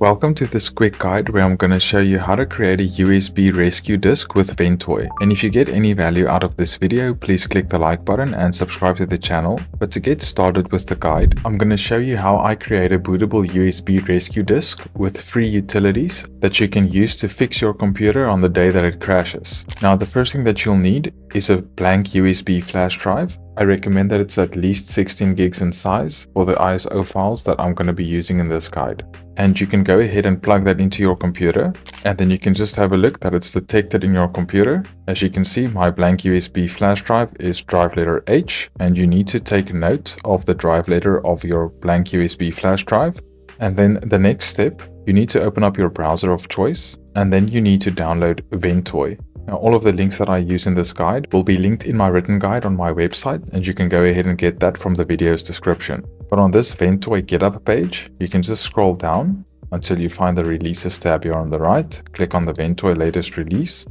Welcome to this quick guide where I'm going to show you how to create a USB rescue disk with Ventoy. And if you get any value out of this video, please click the like button and subscribe to the channel. But to get started with the guide, I'm going to show you how I create a bootable USB rescue disk with free utilities that you can use to fix your computer on the day that it crashes. Now, the first thing that you'll need is a blank USB flash drive. I recommend that it's at least 16 gigs in size for the ISO files that I'm going to be using in this guide. And you can go ahead and plug that into your computer, and then you can just have a look that it's detected in your computer. As you can see, my blank USB flash drive is drive letter H, and you need to take note of the drive letter of your blank USB flash drive. And then the next step, you need to open up your browser of choice, and then you need to download Ventoy. Now, all of the links that I use in this guide will be linked in my written guide on my website, and you can go ahead and get that from the video's description. But on this Ventoy GitHub page, you can just scroll down until you find the releases tab here on the right. Click on the Ventoy latest release.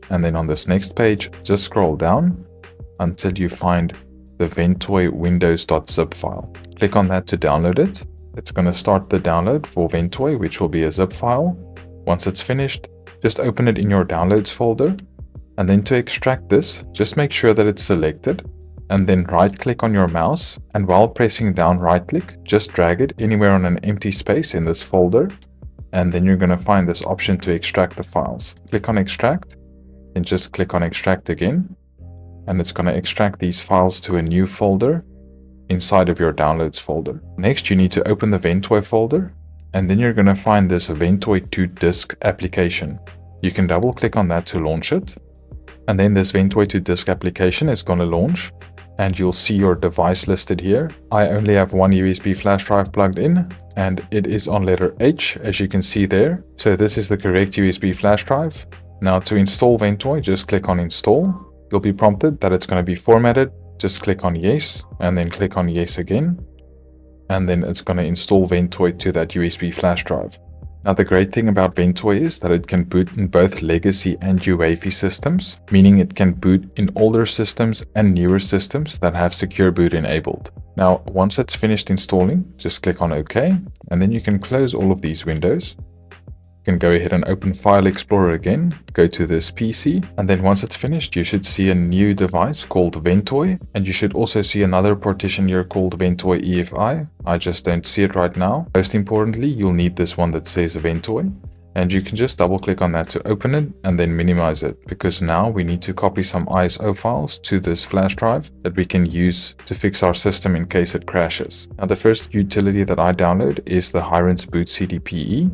And then on this next page, just scroll down until you find the Ventoy windows.zip file. Click on that to download it. It's going to start the download for Ventoy, which will be a zip file. Once it's finished, just open it in your downloads folder. And then to extract this, just make sure that it's selected. And then right click on your mouse, and while pressing down right click, just drag it anywhere on an empty space in this folder. And then you're going to find this option to extract the files. Click on extract, and just click on extract again. And it's going to extract these files to a new folder inside of your downloads folder. Next, you need to open the Ventoy folder, and then you're going to find this Ventoy 2 disk application. You can double click on that to launch it. And then this Ventoy 2 disk application is going to launch. And you'll see your device listed here. I only have one USB flash drive plugged in, and it is on letter H, as you can see there. So this is the correct USB flash drive. Now to install Ventoy, just click on install. You'll be prompted that it's going to be formatted. Just click on yes, and then click on yes again. And then it's going to install Ventoy to that USB flash drive. Now, the great thing about Ventoy is that it can boot in both legacy and UEFI systems, meaning it can boot in older systems and newer systems that have secure boot enabled. Now, once it's finished installing, just click on OK, and then you can close all of these windows. You can go ahead and open File Explorer again, go to this PC, and then once it's finished, you should see a new device called Ventoy, and you should also see another partition here called Ventoy EFI. I just don't see it right now. Most importantly, you'll need this one that says Ventoy, and you can just double click on that to open it and then minimize it, because now we need to copy some ISO files to this flash drive that we can use to fix our system in case it crashes. Now, the first utility that I download is the Hirens Boot CDPE.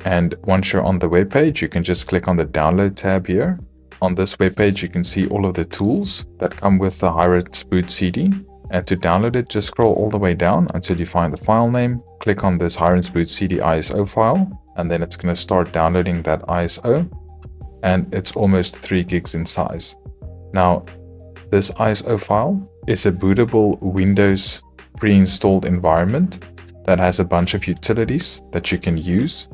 And once you're on the web page, you can just click on the download tab here. On this web page, you can see all of the tools that come with the Hirens Boot CD. And to download it, just scroll all the way down until you find the file name. Click on this Hirens Boot CD ISO file, and then it's going to start downloading that ISO. And it's almost 3 gigs in size. Now, this ISO file is a bootable Windows pre-installed environment that has a bunch of utilities that you can use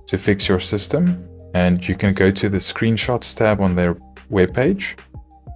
to fix your system, and you can go to the screenshots tab on their webpage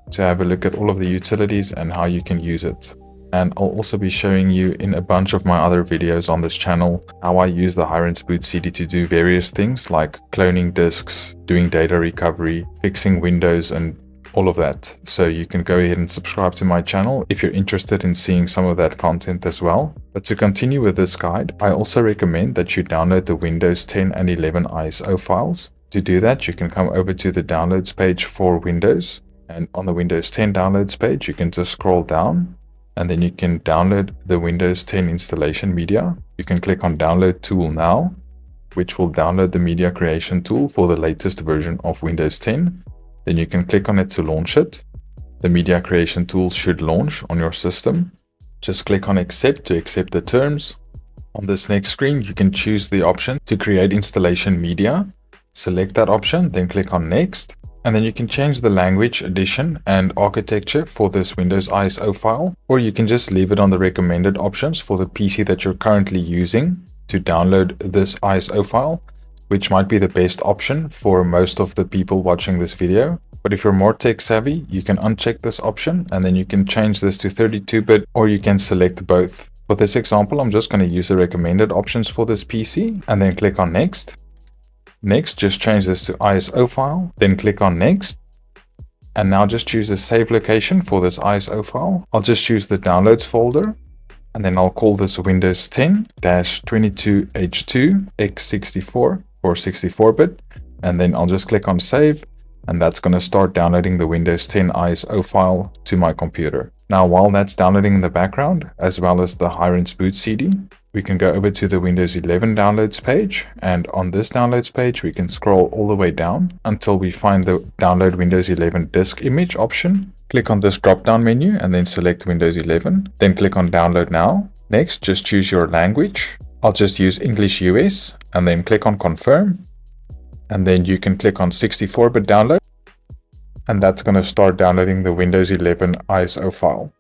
to have a look at all of the utilities and how you can use it. And I'll also be showing you in a bunch of my other videos on this channel how I use the Hirens Boot CD to do various things like cloning disks, doing data recovery, fixing Windows, and all of that. So you can go ahead and subscribe to my channel if you're interested in seeing some of that content as well. But to continue with this guide, I also recommend that you download the Windows 10 and 11 ISO files. To do that, you can come over to the downloads page for Windows. And on the Windows 10 downloads page, you can just scroll down, and then you can download the Windows 10 installation media. You can click on Download Tool Now, which will download the media creation tool for the latest version of Windows 10. Then you can click on it to launch it. The media creation tool should launch on your system. Just click on accept to accept the terms. On this next screen, you can choose the option to create installation media. Select that option, then click on next. And then you can change the language, edition, and architecture for this Windows ISO file, or you can just leave it on the recommended options for the PC that you're currently using to download this ISO file, which might be the best option for most of the people watching this video. But if you're more tech savvy, you can uncheck this option, and then you can change this to 32-bit, or you can select both. For this example, I'm just going to use the recommended options for this PC and then click on Next. Next, just change this to ISO file, then click on Next. And now just choose a save location for this ISO file. I'll just choose the downloads folder, and then I'll call this Windows 10-22H2x64 for 64-bit. And then I'll just click on save, and that's going to start downloading the Windows 10 ISO file to my computer. Now, while that's downloading in the background, as well as the Hirens boot CD, we can go over to the Windows 11 downloads page, and on this downloads page, we can scroll all the way down until we find the download Windows 11 disk image option. Click on this drop-down menu and then select Windows 11, then click on download now. Next, just choose your language. I'll just use English US, and then click on confirm. And then you can click on 64-bit download, and that's going to start downloading the Windows 11 ISO file.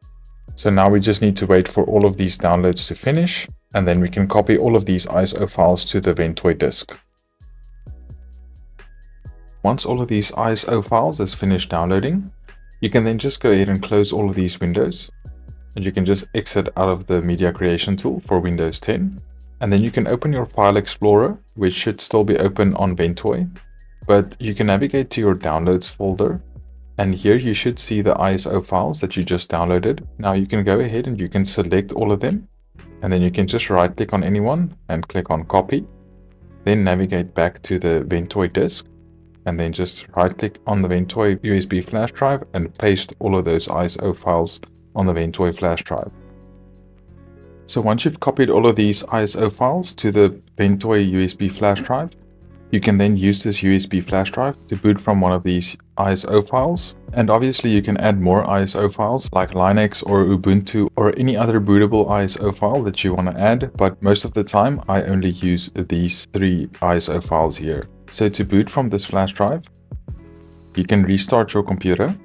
So now we just need to wait for all of these downloads to finish, and then we can copy all of these ISO files to the Ventoy disk. Once all of these ISO files is finished downloading, you can then just go ahead and close all of these windows, and you can just exit out of the media creation tool for Windows 10. And then you can open your file explorer, which should still be open on Ventoy, but you can navigate to your downloads folder. And here you should see the ISO files that you just downloaded. Now you can go ahead and you can select all of them. And then you can just right click on any one and click on copy. Then navigate back to the Ventoy disk. And then just right click on the Ventoy USB flash drive and paste all of those ISO files on the Ventoy flash drive. So once you've copied all of these ISO files to the Ventoy USB flash drive, you can then use this USB flash drive to boot from one of these ISO files. And obviously you can add more ISO files like Linux or Ubuntu or any other bootable ISO file that you want to add. But most of the time I only use these 3 ISO files here. So to boot from this flash drive, you can restart your computer.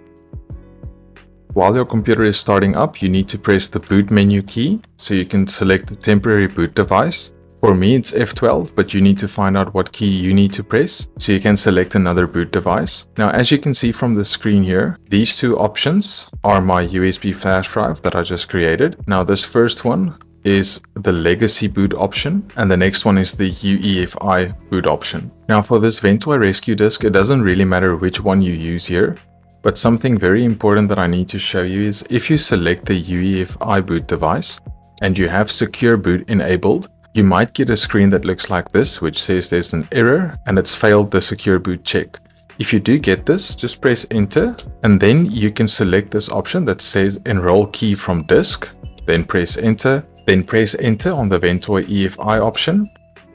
While your computer is starting up, you need to press the boot menu key so you can select the temporary boot device. For me, it's F12, but you need to find out what key you need to press so you can select another boot device. Now, as you can see from the screen here, these 2 options are my USB flash drive that I just created. Now, this first one is the legacy boot option, and the next one is the UEFI boot option. Now, for this Ventoy rescue disk, it doesn't really matter which one you use here. But something very important that I need to show you is if you select the UEFI boot device and you have secure boot enabled, you might get a screen that looks like this, which says there's an error and it's failed the secure boot check. If you do get this, just press enter, and then you can select this option that says enroll key from disk, then press enter on the Ventoy EFI option.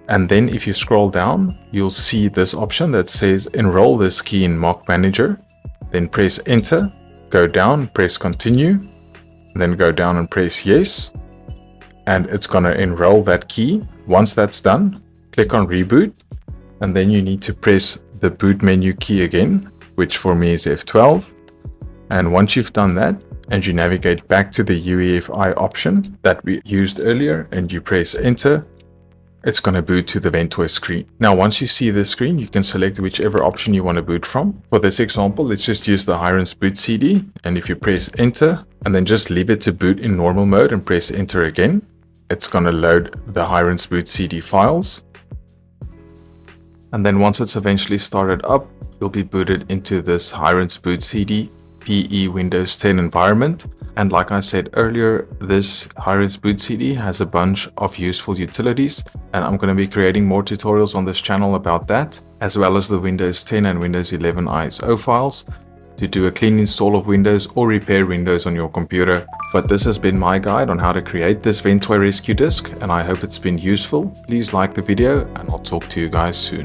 And then if you scroll down, you'll see this option that says enroll this key in Mock Manager. Then press enter, go down, press continue, and then go down and press yes. And it's going to enroll that key. Once that's done, click on reboot, and then you need to press the boot menu key again, which for me is F12. And once you've done that, and you navigate back to the UEFI option that we used earlier, and you press enter, it's going to boot to the Ventoy screen. Now, once you see this screen, you can select whichever option you want to boot from. For this example, let's just use the Hirens boot CD. And if you press enter, and then just leave it to boot in normal mode and press enter again, it's going to load the Hirens boot CD files. And then once it's eventually started up, you'll be booted into this Hirens boot CD PE Windows 10 environment. And like I said earlier, this Hirens boot CD has a bunch of useful utilities, and I'm going to be creating more tutorials on this channel about that, as well as the Windows 10 and Windows 11 ISO files to do a clean install of Windows or repair Windows on your computer. But this has been my guide on how to create this Ventoy rescue disk, and I hope it's been useful. Please like the video, and I'll talk to you guys soon.